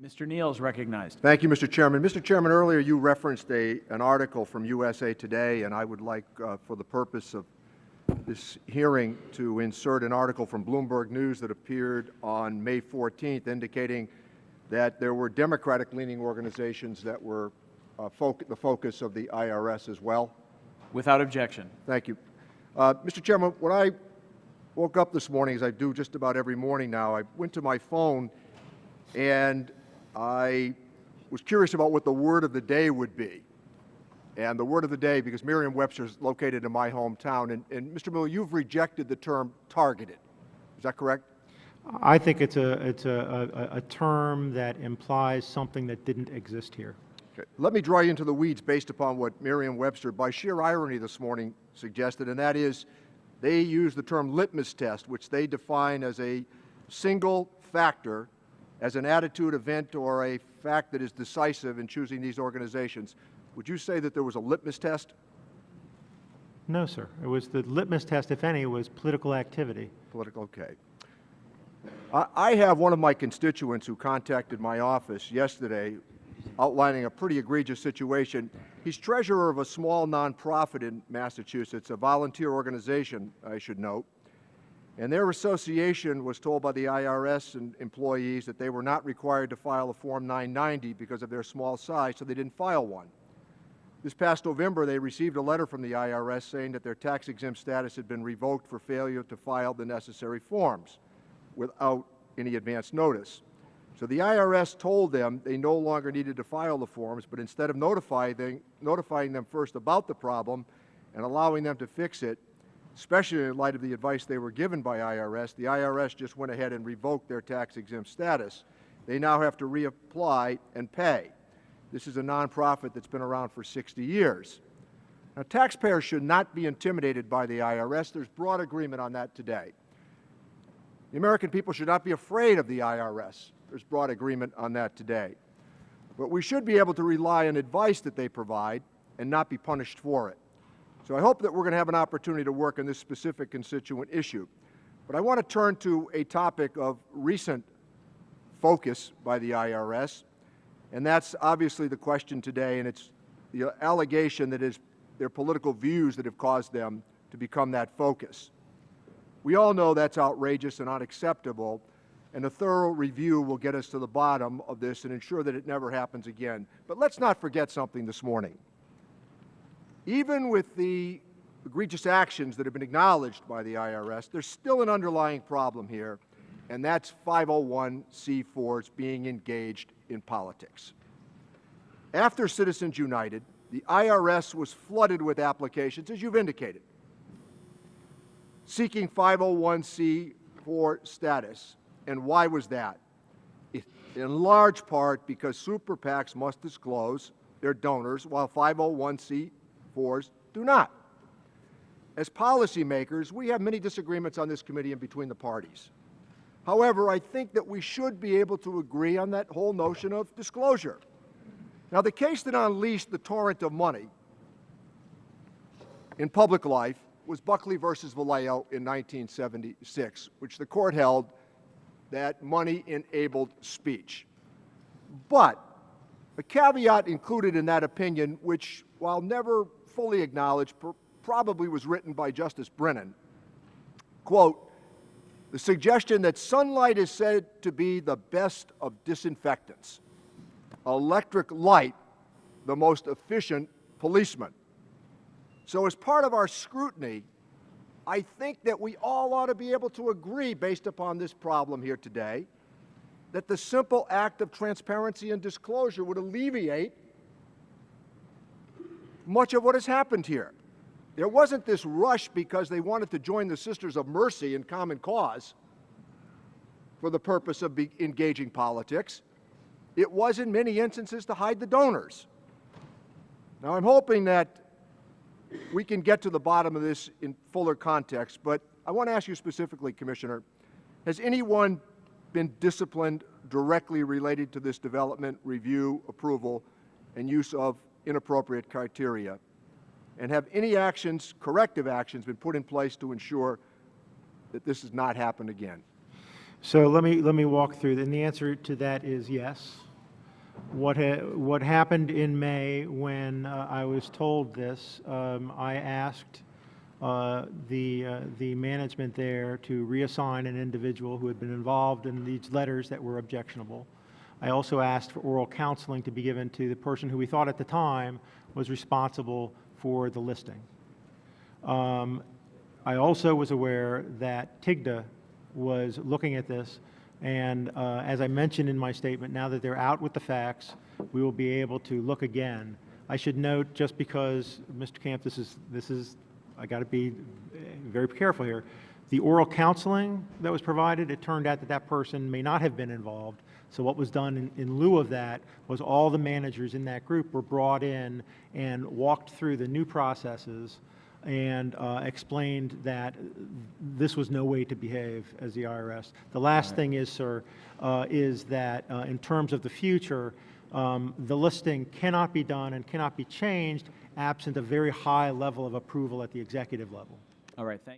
Mr. Neal is recognized. Thank you, Mr. Chairman. Mr. Chairman, earlier you referenced an article from USA Today, and I would like, for the purpose of this hearing, to insert an article from Bloomberg News that appeared on May 14th indicating that there were Democratic-leaning organizations that were the focus of the IRS as well. Without objection. Thank you. Mr. Chairman, when I woke up this morning, as I do just about every morning now, I went to my phone and I was curious about what the word of the day would be. And the word of the day, because Merriam-Webster is located in my hometown, and Mr. Miller, you've rejected the term targeted. Is that correct? I think it's a term that implies something that didn't exist here. Okay. Let me draw you into the weeds based upon what Merriam-Webster, by sheer irony this morning, suggested, and that is they use the term litmus test, which they define as a single factor, as an attitude, event, or a fact that is decisive in choosing these organizations. Would you say that there was a litmus test? No, sir. It was the litmus test, if any, was political activity. Political, okay. I have one of my constituents who contacted my office yesterday outlining a pretty egregious situation. He's treasurer of a small nonprofit in Massachusetts, a volunteer organization, I should note. And their association was told by the IRS and employees that they were not required to file a Form 990 because of their small size, so they didn't file one. This past November, they received a letter from the IRS saying that their tax-exempt status had been revoked for failure to file the necessary forms without any advance notice. So the IRS told them they no longer needed to file the forms, but instead of notifying them first about the problem and allowing them to fix it, especially in light of the advice they were given by IRS, the IRS just went ahead and revoked their tax-exempt status. They now have to reapply and pay. This is a nonprofit that's been around for 60 years. Now, taxpayers should not be intimidated by the IRS. There's broad agreement on that today. The American people should not be afraid of the IRS. There's broad agreement on that today. But we should be able to rely on advice that they provide and not be punished for it. So I hope that we're going to have an opportunity to work on this specific constituent issue. But I want to turn to a topic of recent focus by the IRS, and that's obviously the question today, and it's the allegation that is their political views that have caused them to become that focus. We all know that's outrageous and unacceptable, and a thorough review will get us to the bottom of this and ensure that it never happens again. But let's not forget something this morning. Even with the egregious actions that have been acknowledged by the IRS, there's still an underlying problem here, and that's 501c4s being engaged in politics. After Citizens United, the IRS was flooded with applications, as you've indicated, seeking 501c4 status. And why was that? In large part because super PACs must disclose their donors, while 501c4s do not. As policymakers, we have many disagreements on this committee and between the parties. However, I think that we should be able to agree on that whole notion of disclosure. Now, the case that unleashed the torrent of money in public life was Buckley versus Vallejo in 1976, which the court held that money enabled speech. But a caveat included in that opinion, which, while never fully acknowledged, probably was written by Justice Brennan, quote, the suggestion that sunlight is said to be the best of disinfectants, electric light the most efficient policeman. So as part of our scrutiny, I think that we all ought to be able to agree, based upon this problem here today, that the simple act of transparency and disclosure would alleviate much of what has happened here. There wasn't this rush because they wanted to join the Sisters of Mercy in common cause for the purpose of engaging politics. It was, in many instances, to hide the donors. Now, I'm hoping that we can get to the bottom of this in fuller context, but I want to ask you specifically, Commissioner, has anyone been disciplined directly related to this development, review, approval, and use of inappropriate criteria? And have any actions, corrective actions, been put in place to ensure that this has not happened again? So let me walk through, and the answer to that is yes. What happened in May when I was told this, I asked the management there to reassign an individual who had been involved in these letters that were objectionable. I also asked for oral counseling to be given to the person who we thought at the time was responsible for the listing. I also was aware that TIGDA was looking at this, and as I mentioned in my statement, now that they're out with the facts, we will be able to look again. I should note, just because, Mr. Camp, this is I got to be very careful here. The oral counseling that was provided, it turned out that that person may not have been involved. So what was done in lieu of that was all the managers in that group were brought in and walked through the new processes and explained that this was no way to behave as the IRS. The last thing is, sir, is that in terms of the future, the listing cannot be done and cannot be changed absent a very high level of approval at the executive level. All right, thank you.